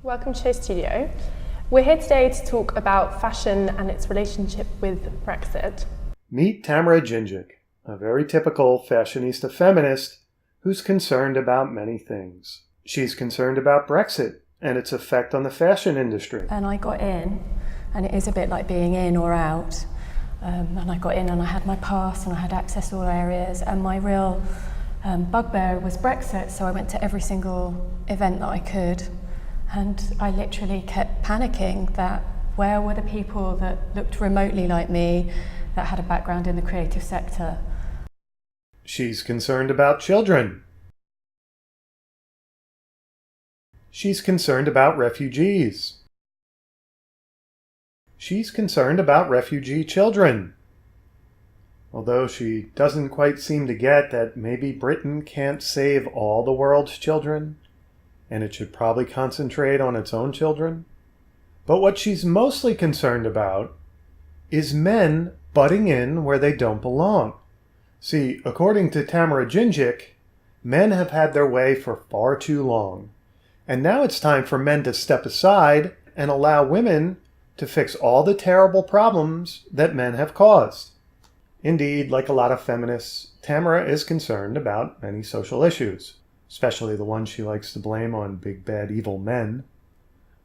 Welcome to Show Studio. We're here today to talk about fashion and its relationship with Brexit. Meet Tamara Gingic, a very typical fashionista feminist who's concerned about many things. She's concerned about Brexit and its effect on the fashion industry. And I got in, and it is a bit like being in or out. And I got in and I had my pass and I had access to all areas, and my real bugbear was Brexit, so I went to every single event that I could. And I literally kept panicking that where were the people that looked remotely like me, that had a background in the creative sector. She's concerned about children. She's concerned about refugees. She's concerned about refugee children. Although she doesn't quite seem to get that maybe Britain can't save all the world's children, and it should probably concentrate on its own children. But what she's mostly concerned about is men butting in where they don't belong. See, according to Tamara Gingic, men have had their way for far too long. And now it's time for men to step aside and allow women to fix all the terrible problems that men have caused. Indeed, like a lot of feminists, Tamara is concerned about many social issues, especially the ones she likes to blame on big bad evil men.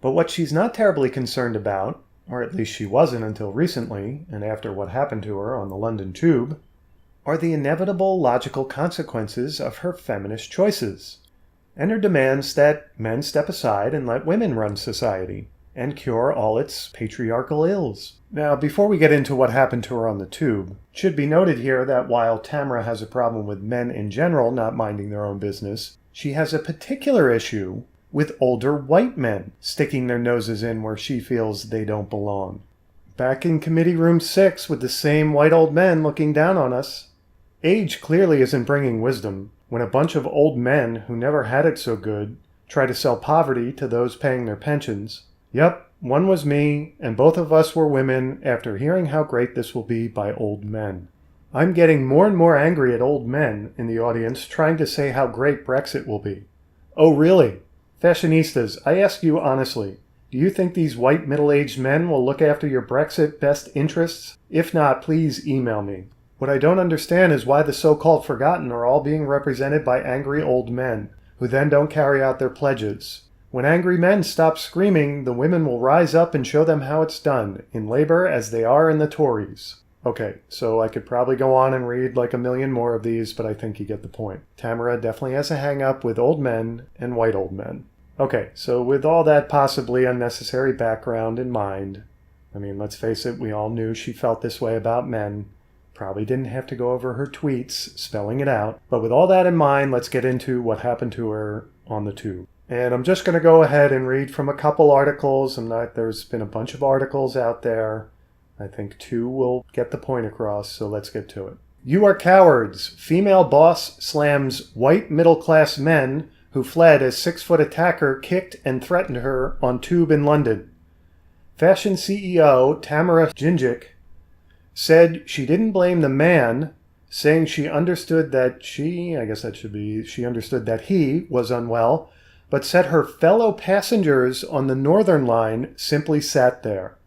But what she's not terribly concerned about, or at least she wasn't until recently, and after what happened to her on the London Tube, are the inevitable logical consequences of her feminist choices, and her demands that men step aside and let women run society, and cure all its patriarchal ills. Now, before we get into what happened to her on the Tube, it should be noted here that while Tamara has a problem with men in general not minding their own business, she has a particular issue with older white men sticking their noses in where she feels they don't belong. Back in Committee Room 6 with the same white old men looking down on us, age clearly isn't bringing wisdom when a bunch of old men who never had it so good try to sell poverty to those paying their pensions. Yep, one was me, and both of us were women after hearing how great this will be by old men. I'm getting more and more angry at old men in the audience trying to say how great Brexit will be. Oh really? Fashionistas, I ask you honestly, do you think these white middle-aged men will look after your Brexit best interests? If not, please email me. What I don't understand is why the so-called forgotten are all being represented by angry old men, who then don't carry out their pledges. When angry men stop screaming, the women will rise up and show them how it's done, in labor as they are in the Tories. Okay, so I could probably go on and read like a million more of these, but I think you get the point. Tamara definitely has a hang-up with old men and white old men. Okay, so with all that possibly unnecessary background in mind, I mean, let's face it, we all knew she felt this way about men. Probably didn't have to go over her tweets, spelling it out. But with all that in mind, let's get into what happened to her on the Tube. And I'm just going to go ahead and read from a couple articles. There's been a bunch of articles out there. I think 2 will get the point across, so let's get to it. You are cowards. Female boss slams white middle-class men who fled as 6-foot attacker kicked and threatened her on Tube in London. Fashion CEO Tamara Gingic said she didn't blame the man, saying she understood that she understood that he was unwell, but said her fellow passengers on the Northern Line simply sat there.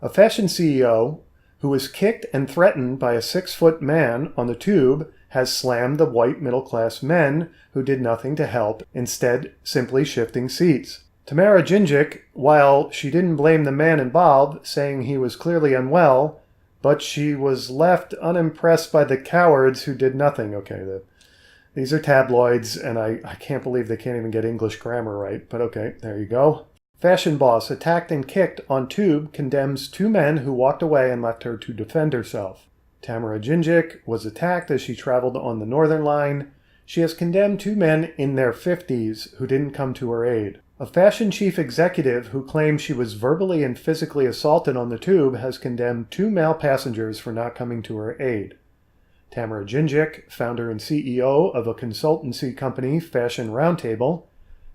A fashion CEO who was kicked and threatened by a 6-foot man on the Tube has slammed the white middle-class men who did nothing to help, instead simply shifting seats. Tamara Gingic, while she didn't blame the man involved, saying he was clearly unwell, but she was left unimpressed by the cowards who did nothing. Okay, these are tabloids, and I can't believe they can't even get English grammar right, but okay, there you go. Fashion boss attacked and kicked on Tube condemns 2 men who walked away and left her to defend herself. Tamara Gingic was attacked as she traveled on the Northern Line. She has condemned 2 men in their 50s who didn't come to her aid. A fashion chief executive who claims she was verbally and physically assaulted on the Tube has condemned 2 male passengers for not coming to her aid. Tamara Gingic, founder and CEO of a consultancy company, Fashion Roundtable,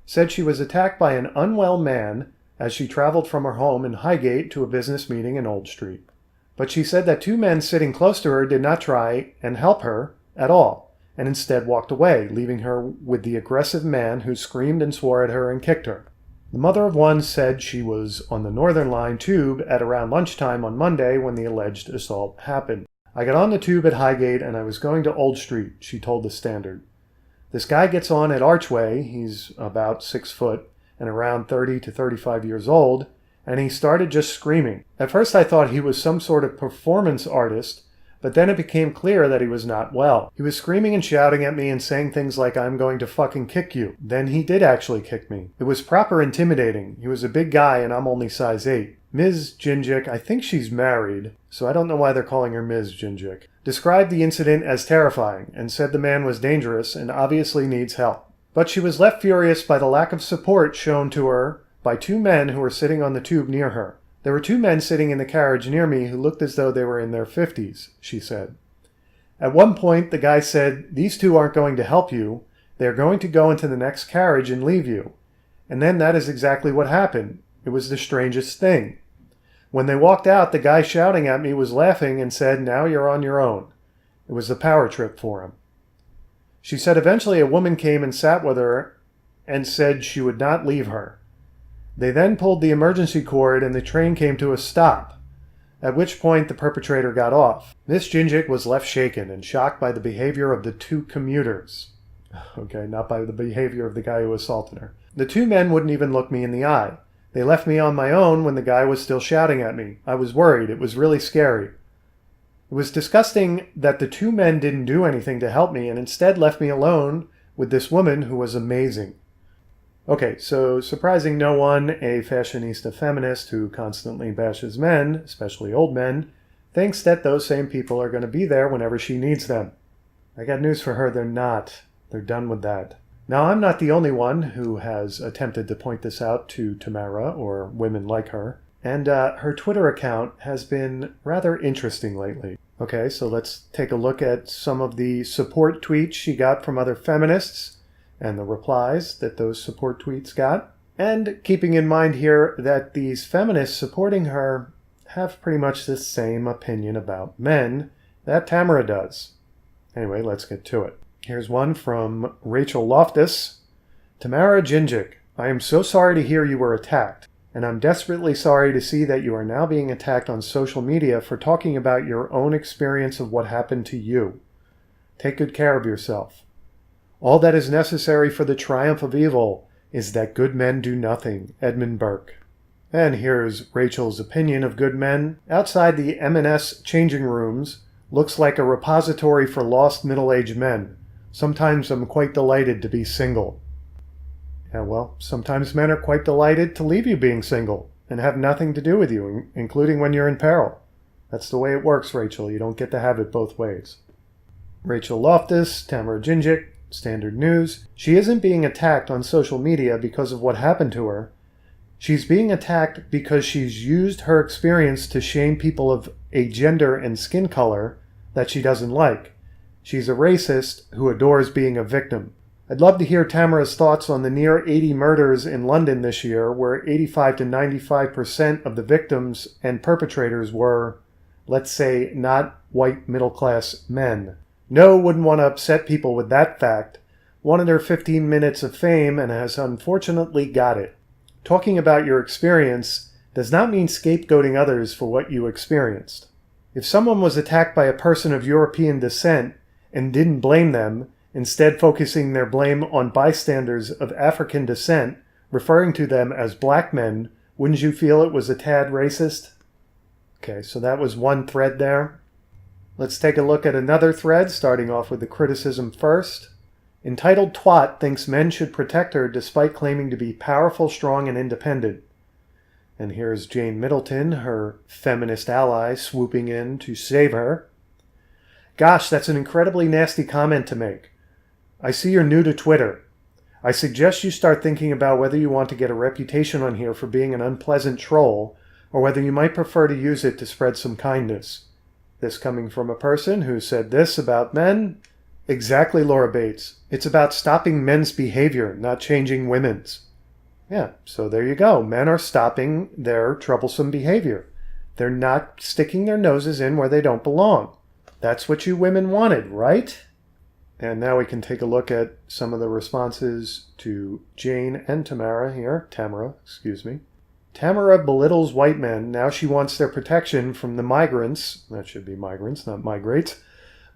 said she was attacked by an unwell man as she traveled from her home in Highgate to a business meeting in Old Street. But she said that 2 men sitting close to her did not try and help her at all, and instead walked away, leaving her with the aggressive man who screamed and swore at her and kicked her. The mother of one said she was on the Northern Line tube at around lunchtime on Monday when the alleged assault happened. I got on the tube at Highgate and I was going to Old Street, she told the Standard. This guy gets on at Archway, he's about 6 foot and around 30 to 35 years old, and he started just screaming. At first I thought he was some sort of performance artist, but then it became clear that he was not well. He was screaming and shouting at me and saying things like, "I'm going to fucking kick you." Then he did actually kick me. It was proper intimidating. He was a big guy and I'm only size 8. Ms. Gingic, I think she's married, so I don't know why they're calling her Ms. Gingic, described the incident as terrifying and said the man was dangerous and obviously needs help. But she was left furious by the lack of support shown to her by 2 men who were sitting on the tube near her. There were 2 men sitting in the carriage near me who looked as though they were in their 50s, she said. At one point, the guy said, "These 2 aren't going to help you. They're going to go into the next carriage and leave you." And then that is exactly what happened. It was the strangest thing. When they walked out, the guy shouting at me was laughing and said, "Now you're on your own." It was the power trip for him. She said eventually a woman came and sat with her and said she would not leave her. They then pulled the emergency cord and the train came to a stop, at which point the perpetrator got off. Miss Gingic was left shaken and shocked by the behavior of the 2 commuters. Okay, not by the behavior of the guy who assaulted her. The 2 men wouldn't even look me in the eye. They left me on my own when the guy was still shouting at me. I was worried. It was really scary. It was disgusting that the 2 men didn't do anything to help me and instead left me alone with this woman who was amazing. Okay, so surprising no one, a fashionista feminist who constantly bashes men, especially old men, thinks that those same people are going to be there whenever she needs them. I got news for her, they're not. They're done with that. Now, I'm not the only one who has attempted to point this out to Tamara or women like her, and her Twitter account has been rather interesting lately. Okay, so let's take a look at some of the support tweets she got from other feminists and the replies that those support tweets got. And keeping in mind here that these feminists supporting her have pretty much the same opinion about men that Tamara does. Anyway, let's get to it. Here's one from Rachel Loftus. Tamara Gingic, I am so sorry to hear you were attacked, and I'm desperately sorry to see that you are now being attacked on social media for talking about your own experience of what happened to you. Take good care of yourself. All that is necessary for the triumph of evil is that good men do nothing. Edmund Burke. And here's Rachel's opinion of good men. Outside the M&S changing rooms looks like a repository for lost middle-aged men. Sometimes I'm quite delighted to be single. Yeah, well, sometimes men are quite delighted to leave you being single and have nothing to do with you, including when you're in peril. That's the way it works, Rachel. You don't get to have it both ways. Rachel Loftus, Tamara Gingic, Standard News. She isn't being attacked on social media because of what happened to her. She's being attacked because she's used her experience to shame people of a gender and skin color that she doesn't like. She's a racist who adores being a victim. I'd love to hear Tamara's thoughts on the near 80 murders in London this year, where 85 to 95% of the victims and perpetrators were, let's say, not white middle-class men. No, wouldn't want to upset people with that fact. Wanted her 15 minutes of fame and has unfortunately got it. Talking about your experience does not mean scapegoating others for what you experienced. If someone was attacked by a person of European descent and didn't blame them, instead focusing their blame on bystanders of African descent, referring to them as black men, wouldn't you feel it was a tad racist? Okay, so that was one thread there. Let's take a look at another thread, starting off with the criticism first. Entitled Twat thinks men should protect her despite claiming to be powerful, strong, and independent. And here's Jane Middleton, her feminist ally, swooping in to save her. Gosh, that's an incredibly nasty comment to make. I see you're new to Twitter. I suggest you start thinking about whether you want to get a reputation on here for being an unpleasant troll, or whether you might prefer to use it to spread some kindness. This coming from a person who said this about men? Exactly, Laura Bates. It's about stopping men's behavior, not changing women's. Yeah, so there you go. Men are stopping their troublesome behavior. They're not sticking their noses in where they don't belong. That's what you women wanted, right? And now we can take a look at some of the responses to Jane and Tamara, excuse me. Tamara belittles white men. Now she wants their protection from the migrants. That should be migrants, not migrates.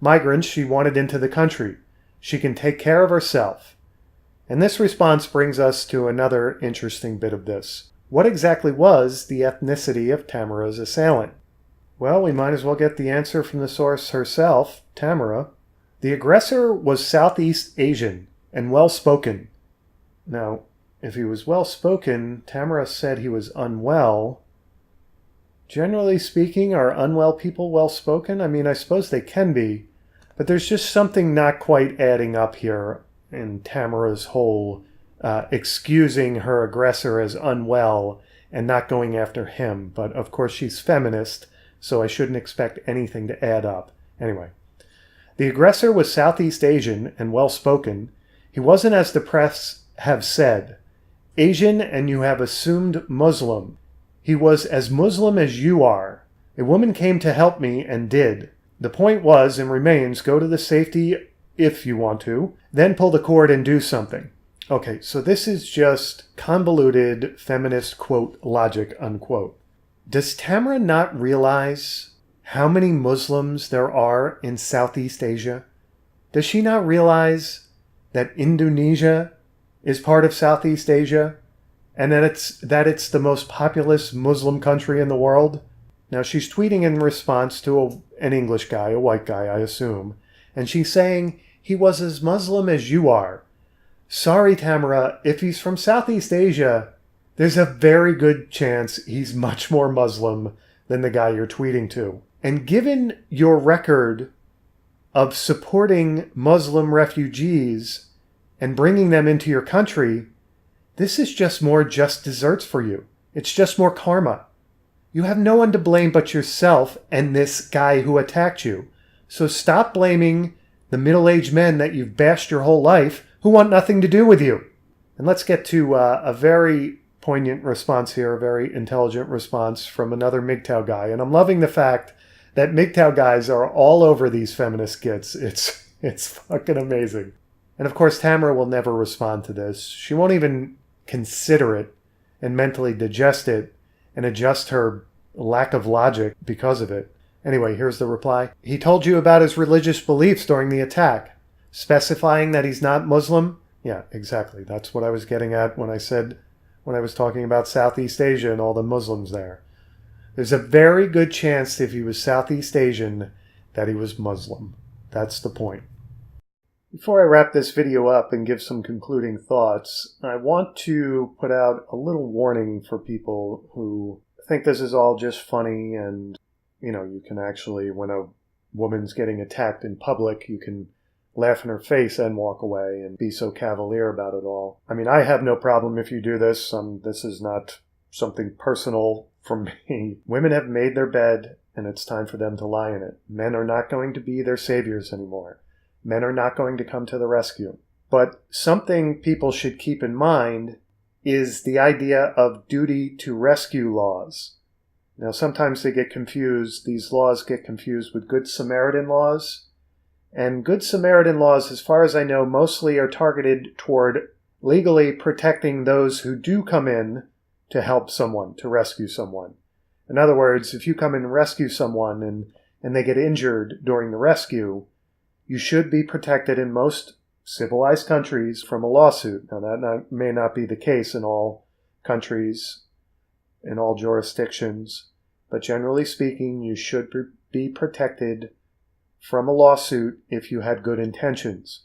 Migrants she wanted into the country. She can take care of herself. And this response brings us to another interesting bit of this. What exactly was the ethnicity of Tamara's assailant? Well, we might as well get the answer from the source herself, Tamara. The aggressor was Southeast Asian and well-spoken. Now, if he was well-spoken, Tamara said he was unwell. Generally speaking, are unwell people well-spoken? I mean, I suppose they can be, but there's just something not quite adding up here in Tamara's whole excusing her aggressor as unwell and not going after him. But of course she's feminist, so I shouldn't expect anything to add up. Anyway, the aggressor was Southeast Asian and well-spoken. He wasn't, as the press have said, Asian and you have assumed Muslim. He was as Muslim as you are. A woman came to help me and did. The point was and remains, go to the safety if you want to, then pull the cord and do something. Okay, so this is just convoluted feminist quote logic unquote. Does Tamara not realize how many Muslims there are in Southeast Asia? Does she not realize that Indonesia is part of Southeast Asia and that it's the most populous Muslim country in the world? Now she's tweeting in response to an English guy, a white guy, I assume, and she's saying, he was as Muslim as you are. Sorry, Tamara, if he's from Southeast Asia, there's a very good chance he's much more Muslim than the guy you're tweeting to. And given your record of supporting Muslim refugees and bringing them into your country, this is just more just desserts for you. It's just more karma. You have no one to blame but yourself and this guy who attacked you. So stop blaming the middle-aged men that you've bashed your whole life who want nothing to do with you. And let's get to a very poignant response here, a very intelligent response from another MGTOW guy. And I'm loving the fact that MGTOW guys are all over these feminist skits. It's fucking amazing. And of course, Tamara will never respond to this. She won't even consider it and mentally digest it and adjust her lack of logic because of it. Anyway, here's the reply. He told you about his religious beliefs during the attack, specifying that he's not Muslim? Yeah, exactly. That's what I was getting at when I was talking about Southeast Asia and all the Muslims there. There's a very good chance if he was Southeast Asian that he was Muslim. That's the point. Before I wrap this video up and give some concluding thoughts, I want to put out a little warning for people who think this is all just funny and you can actually, when a woman's getting attacked in public, you can laugh in her face and walk away and be so cavalier about it all. I mean, I have no problem if you do this. This is not something personal from me. Women have made their bed, and it's time for them to lie in it. Men are not going to be their saviors anymore. Men are not going to come to the rescue. But something people should keep in mind is the idea of duty to rescue laws. Now, sometimes they get confused. These laws get confused with Good Samaritan laws. And Good Samaritan laws, as far as I know, mostly are targeted toward legally protecting those who do come in to help someone, to rescue someone. In other words, if you come in and rescue someone and they get injured during the rescue, you should be protected in most civilized countries from a lawsuit. Now, that may not be the case in all countries, in all jurisdictions, but generally speaking, you should be protected from a lawsuit if you had good intentions.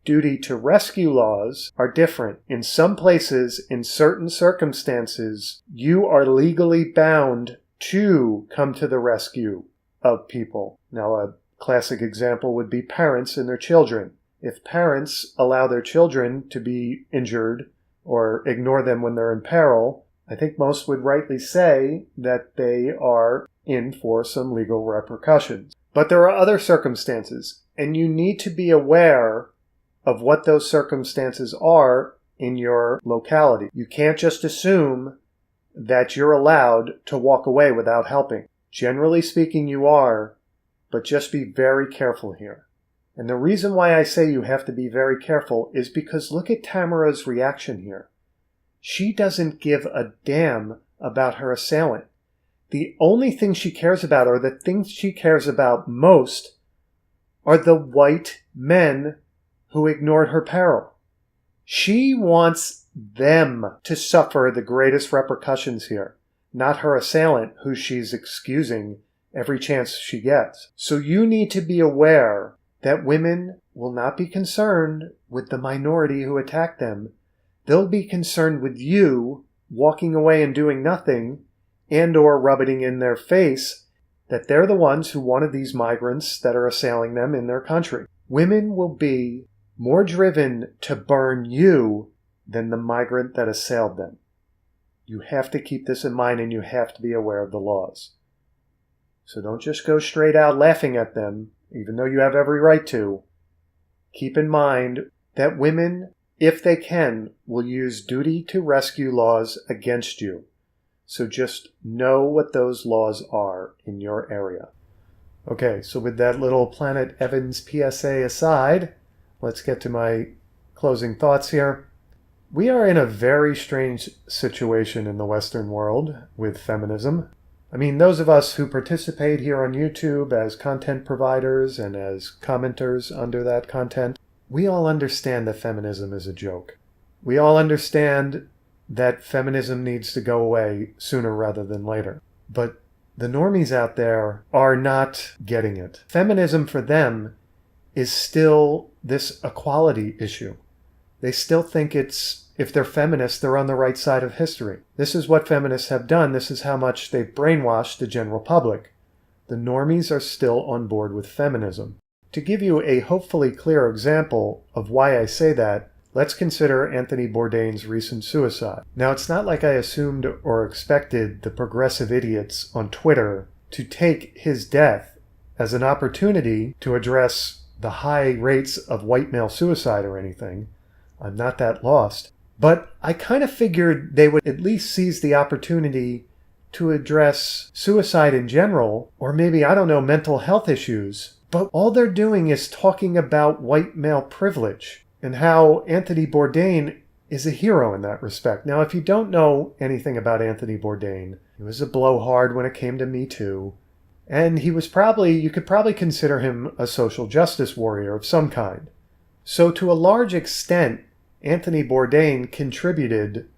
Duty to rescue laws are different. In some places, in certain circumstances, you are legally bound to come to the rescue of people. Now, a classic example would be parents and their children. If parents allow their children to be injured or ignore them when they're in peril, I think most would rightly say that they are in for some legal repercussions. But there are other circumstances, and you need to be aware of what those circumstances are in your locality. You can't just assume that you're allowed to walk away without helping. Generally speaking, you are, but just be very careful here. And the reason why I say you have to be very careful is because look at Tamara's reaction here. She doesn't give a damn about her assailant. The only thing she cares about, or the things she cares about most, are the white men who ignored her peril. She wants them to suffer the greatest repercussions here, not her assailant, who she's excusing every chance she gets. So you need to be aware that women will not be concerned with the minority who attacked them. They'll be concerned with you walking away and doing nothing, and or rubbing in their face that they're the ones who wanted these migrants that are assailing them in their country. Women will be more driven to burn you than the migrant that assailed them. You have to keep this in mind, and you have to be aware of the laws. So don't just go straight out laughing at them, even though you have every right to. Keep in mind that women, if they can, will use duty to rescue laws against you. So just know what those laws are in your area. Okay, so with that little Planet Evans PSA aside, let's get to my closing thoughts here. We are in a very strange situation in the Western world with feminism. I mean, those of us who participate here on YouTube as content providers and as commenters under that content, we all understand that feminism is a joke. We all understand that feminism needs to go away sooner rather than later. But the normies out there are not getting it. Feminism for them is still this equality issue. They still think if they're feminists, they're on the right side of history. This is what feminists have done. This is how much they've brainwashed the general public. The normies are still on board with feminism. To give you a hopefully clear example of why I say that, let's consider Anthony Bourdain's recent suicide. Now, it's not like I assumed or expected the progressive idiots on Twitter to take his death as an opportunity to address the high rates of white male suicide or anything. I'm not that lost. But I kind of figured they would at least seize the opportunity to address suicide in general, or maybe, I don't know, mental health issues. But all they're doing is talking about white male privilege and how Anthony Bourdain is a hero in that respect. Now, if you don't know anything about Anthony Bourdain, he was a blowhard when it came to Me Too. And he was you could probably consider him a social justice warrior of some kind. So to a large extent, Anthony Bourdain contributed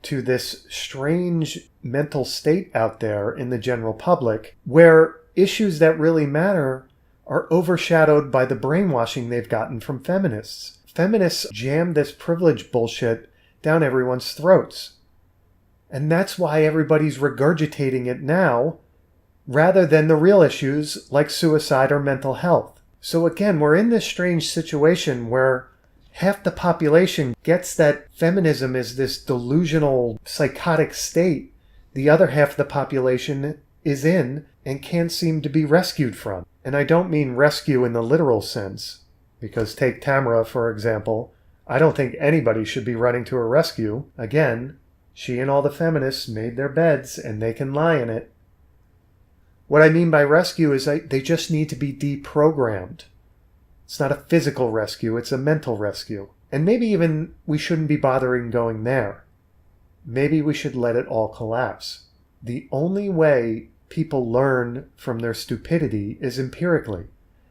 to this strange mental state out there in the general public where issues that really matter are overshadowed by the brainwashing they've gotten from feminists. Feminists jam this privilege bullshit down everyone's throats. And that's why everybody's regurgitating it now, rather than the real issues like suicide or mental health. So again, we're in this strange situation where half the population gets that feminism is this delusional, psychotic state the other half of the population is in and can't seem to be rescued from. And I don't mean rescue in the literal sense. Because take Tamara, for example. I don't think anybody should be running to her rescue. Again, she and all the feminists made their beds and they can lie in it. What I mean by rescue is they just need to be deprogrammed. It's not a physical rescue, it's a mental rescue. And maybe even we shouldn't be bothering going there. Maybe we should let it all collapse. The only way people learn from their stupidity is empirically.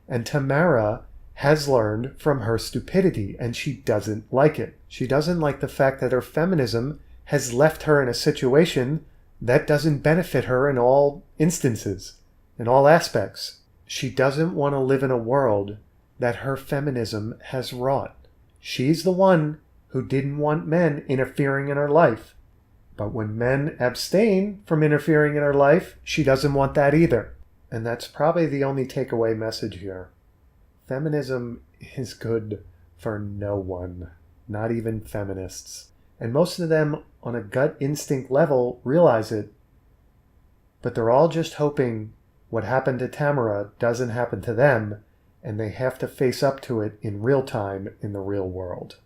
And Tamara has learned from her stupidity, and she doesn't like it. She doesn't like the fact that her feminism has left her in a situation that doesn't benefit her in all instances, in all aspects. She doesn't want to live in a world that her feminism has wrought. She's the one who didn't want men interfering in her life. But when men abstain from interfering in her life, she doesn't want that either. And that's probably the only takeaway message here. Feminism is good for no one, not even feminists. And most of them, on a gut instinct level, realize it. But they're all just hoping what happened to Tamara doesn't happen to them, and they have to face up to it in real time in the real world.